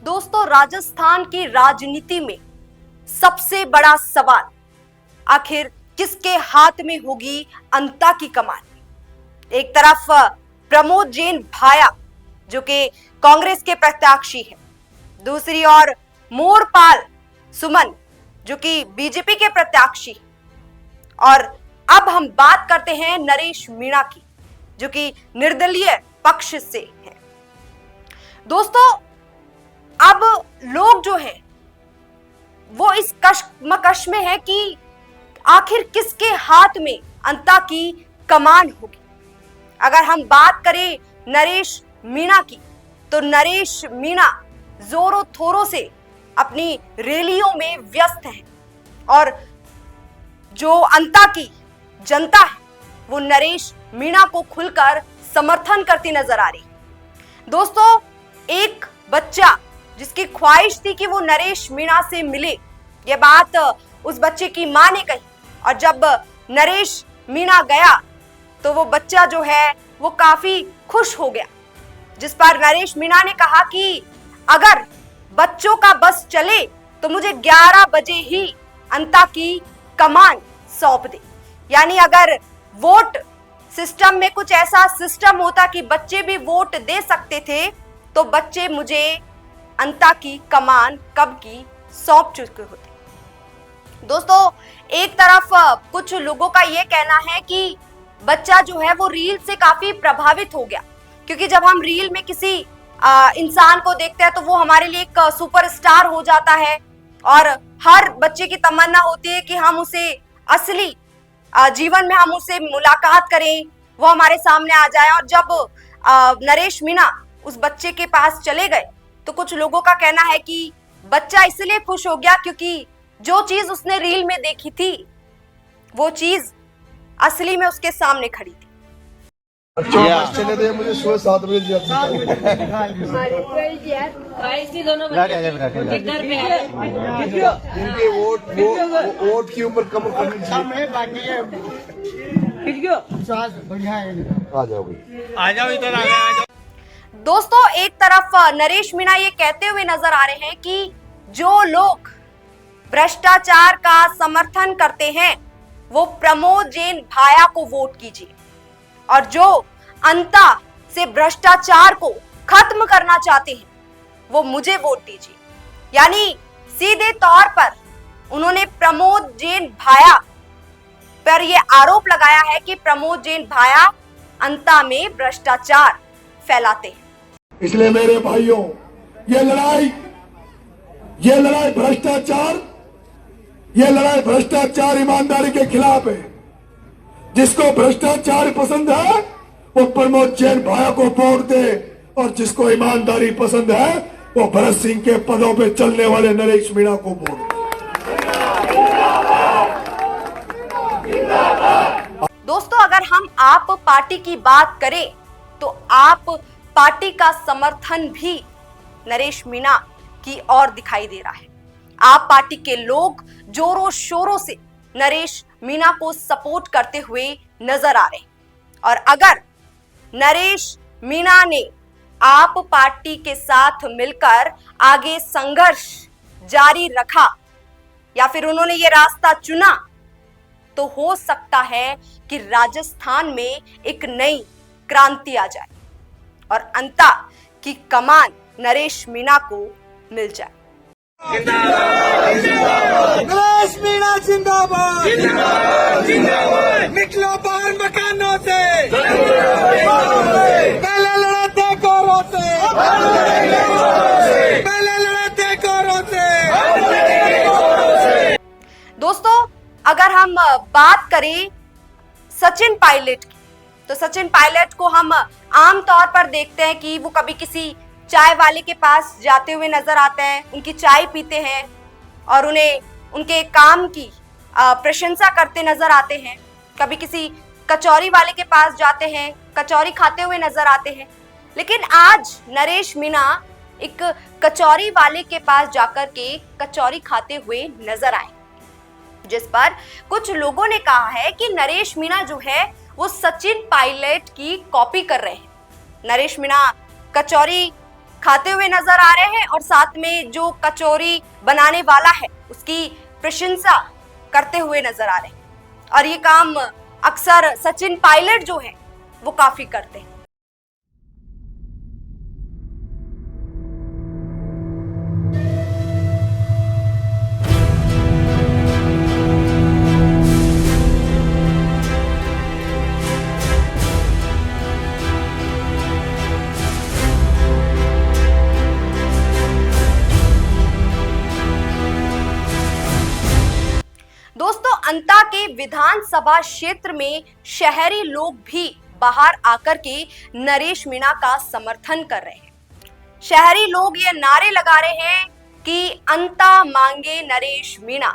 दोस्तों, राजस्थान की राजनीति में सबसे बड़ा सवाल आखिर किसके हाथ में होगी अंता की कमान। एक तरफ प्रमोद जैन भाया जो कि कांग्रेस के प्रत्याशी हैं, दूसरी ओर मोरपाल सुमन जो कि बीजेपी के प्रत्याशी हैं। और अब हम बात करते हैं नरेश मीणा की जो कि निर्दलीय पक्ष से हैं। दोस्तों, अब लोग जो हैं वो इस कश्मकश में है कि आखिर किसके हाथ में अंता की कमान होगी। अगर हम बात करें नरेश मीणा की, तो नरेश मीणा जोरों थोरों से अपनी रैलियों में व्यस्त हैं और जो अंता की जनता है वो नरेश मीणा को खुलकर समर्थन करती नजर आ रही। दोस्तों, एक बच्चा जिसकी ख्वाहिश थी कि वो नरेश मीणा से मिले, ये बात उस बच्चे की मां ने कही और जब नरेश मीणा गया तो वो बच्चा जो है वो काफी खुश हो गया, जिस पर नरेश मीणा ने कहा कि अगर बच्चों का बस चले तो मुझे 11 बजे ही अंता की कमान सौंप दे। यानी अगर वोट सिस्टम में कुछ ऐसा सिस्टम होता कि बच्चे भी वोट दे सकते थे तो बच्चे मुझे अंता की कमान कब की सौंप चुके होते। दोस्तों, एक तरफ कुछ लोगों का यह कहना है कि बच्चा जो है वो रील से काफी प्रभावित हो गया, क्योंकि जब हम रील में किसी इंसान को देखते हैं तो वो हमारे लिए एक सुपरस्टार हो जाता है और हर बच्चे की तमन्ना होती है कि हम उसे असली जीवन में हम उससे मुलाकात करें, वो हमारे सामने आ जाए। और जब नरेश मीणा उस बच्चे के पास चले गए तो कुछ लोगों का कहना है कि बच्चा इसलिए खुश हो गया क्योंकि जो चीज उसने रील में देखी थी वो चीज असली में उसके सामने खड़ी थी। चले थे मुझे सुबह 7 बजे इनके वोट की उम्र कम करनी चाहिए। आ जाओ इधर आ जाओ। दोस्तों, एक तरफ नरेश मीणा ये कहते हुए नजर आ रहे हैं कि जो लोग भ्रष्टाचार का समर्थन करते हैं वो प्रमोद जैन भाया को वोट कीजिए और जो अंता से भ्रष्टाचार को खत्म करना चाहते हैं वो मुझे वोट दीजिए। यानी सीधे तौर पर उन्होंने प्रमोद जैन भाया पर यह आरोप लगाया है कि प्रमोद जैन भाया अंता में भ्रष्टाचार फैलाते हैं। इसलिए मेरे भाइयों, ये लड़ाई ईमानदारी के खिलाफ है। जिसको भ्रष्टाचार पसंद है वो प्रमोद जैन भाया को वोट दे और जिसको ईमानदारी पसंद है वो भरत सिंह के पदों पे चलने वाले नरेश मीणा को वोट दे। दोस्तों, अगर हम आप पार्टी की बात करें तो आप पार्टी का समर्थन भी नरेश मीणा की ओर दिखाई दे रहा है। आप पार्टी के लोग जोरों शोरों से नरेश मीणा को सपोर्ट करते हुए नजर आ रहे हैं और अगर नरेश मीणा ने आप पार्टी के साथ मिलकर आगे संघर्ष जारी रखा या फिर उन्होंने ये रास्ता चुना तो हो सकता है कि राजस्थान में एक नई क्रांति आ जाए और अंता की कमान नरेश मीणा को मिल जाए। नरेश मीणा जिंदाबाद, निकलो बाहर मकानों से, पहले लड़े थे गोरों से, पहले लड़े थे गोरों से। दोस्तों, अगर हम बात करें सचिन पायलट की, तो सचिन पायलट को हम आमतौर पर देखते हैं कि वो कभी किसी चाय वाले के पास जाते हुए नजर आते हैं, उनकी चाय पीते हैं और उन्हें उनके काम की प्रशंसा करते नजर आते हैं। कभी किसी कचौरी वाले के पास जाते हैं, कचौरी खाते हुए नजर आते हैं। लेकिन आज नरेश मीणा एक कचौरी वाले के पास जाकर के कचौरी खाते हुए नजर आए, जिस पर कुछ लोगों ने कहा है कि नरेश मीणा जो है वो सचिन पायलट की कॉपी कर रहे हैं। नरेश मीणा कचौरी खाते हुए नजर आ रहे हैं और साथ में जो कचौरी बनाने वाला है उसकी प्रशंसा करते हुए नजर आ रहे हैं। और ये काम अक्सर सचिन पायलट जो है वो काफी करते हैं। दोस्तों, अंता के विधानसभा क्षेत्र में शहरी लोग भी बाहर आकर के नरेश मीणा का समर्थन कर रहे हैं। शहरी लोग ये नारे लगा रहे हैं कि अंता मांगे नरेश मीणा,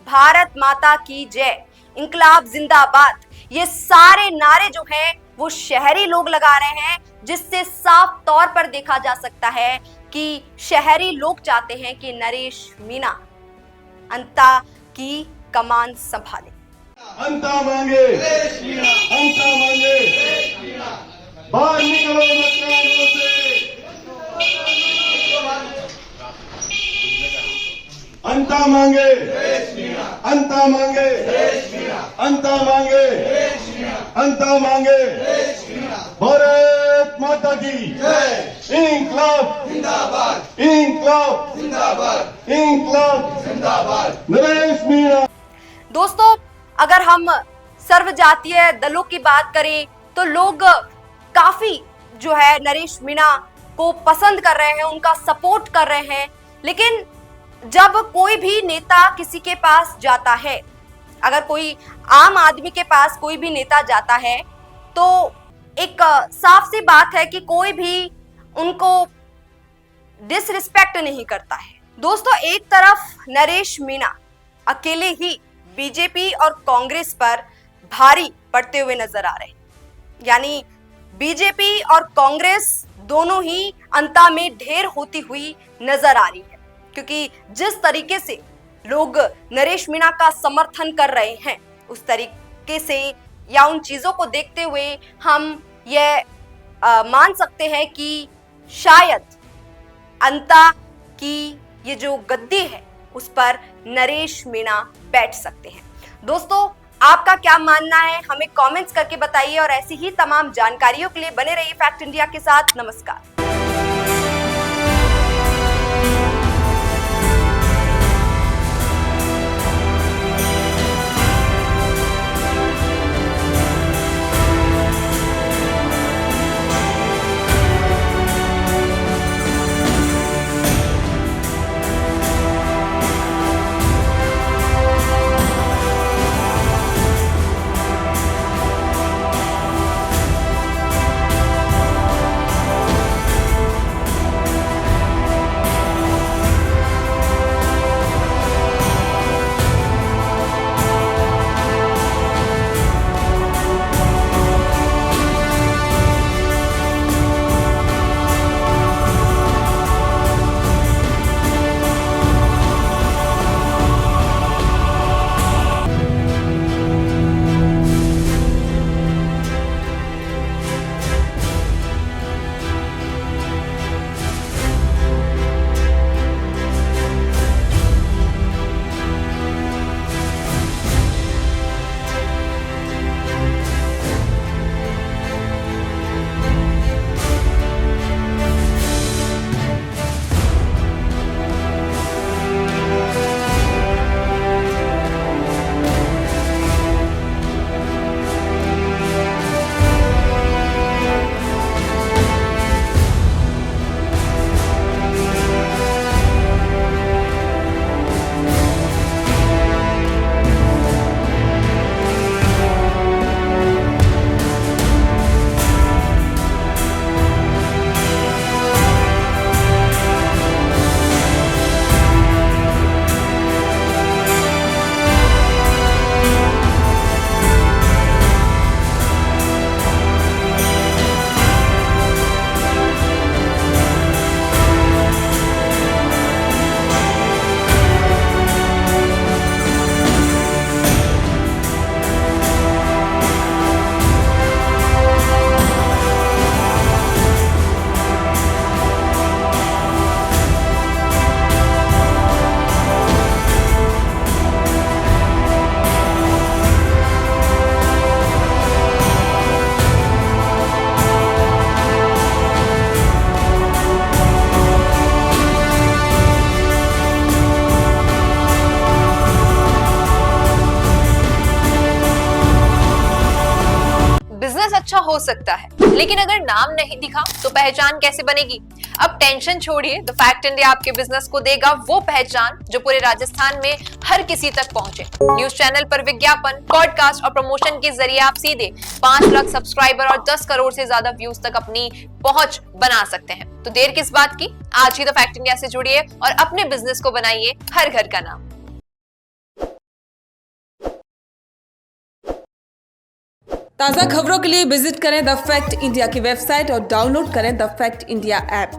भारत माता की जय, इंकलाब जिंदाबाद। ये सारे नारे जो हैं वो शहरी लोग लगा रहे हैं, जिससे साफ तौर पर देखा जा सकता है कि शहरी लोग चाहते हैं कि नरेश मीणा अंता की कमान संभाले। अंता मांगे, अंता मांगे, बाहर निकलो मकानों से, अंता मांगे, अंता मांगे, अंता मांगे, अंता मांगे, भारत माता की इंकलाब जिंदाबाद, इंकलाब जिंदाबाद, इंकलाब जिंदाबाद, नरेश मीणा। दोस्तों, अगर हम सर्वजातीय दलों की बात करें तो लोग काफी जो है नरेश मीणा को पसंद कर रहे हैं, उनका सपोर्ट कर रहे हैं। लेकिन जब कोई भी नेता किसी के पास जाता है, अगर कोई आम आदमी के पास कोई भी नेता जाता है तो एक साफ सी बात है कि कोई भी उनको डिसरिस्पेक्ट नहीं करता है। दोस्तों, एक तरफ नरेश मीणा अकेले ही बीजेपी और कांग्रेस पर भारी पड़ते हुए नजर आ रहे हैं, यानी बीजेपी और कांग्रेस दोनों ही अंता में ढेर होती हुई नजर आ रही है, क्योंकि जिस तरीके से लोग नरेश मीणा का समर्थन कर रहे हैं उस तरीके से या उन चीजों को देखते हुए हम ये मान सकते हैं कि शायद अंता की ये जो गद्दी है उस पर नरेश मीणा बैठ सकते हैं। दोस्तों, आपका क्या मानना है हमें कमेंट्स करके बताइए और ऐसी ही तमाम जानकारियों के लिए बने रहिए फैक्ट इंडिया के साथ। नमस्कार। हो सकता है, लेकिन अगर नाम नहीं दिखा तो पहचान कैसे बनेगी? अब टेंशन छोड़िए, द फैक्ट इंडिया आपके बिजनेस को देगा वो पहचान जो पूरे राजस्थान में हर किसी तक पहुंचे। न्यूज चैनल पर विज्ञापन, पॉडकास्ट और प्रमोशन के जरिए आप सीधे 5 लाख सब्सक्राइबर और 10 करोड़ से ज्यादा व्यूज तक अपनी पहुंच बना सकते हैं। तो देर किस बात की, आज ही द फैक्ट इंडिया से जुड़िए और अपने बिजनेस को बनाइए हर घर का नाम। ताज़ा खबरों के लिए विजिट करें द फैक्ट इंडिया की वेबसाइट और डाउनलोड करें द फैक्ट इंडिया ऐप।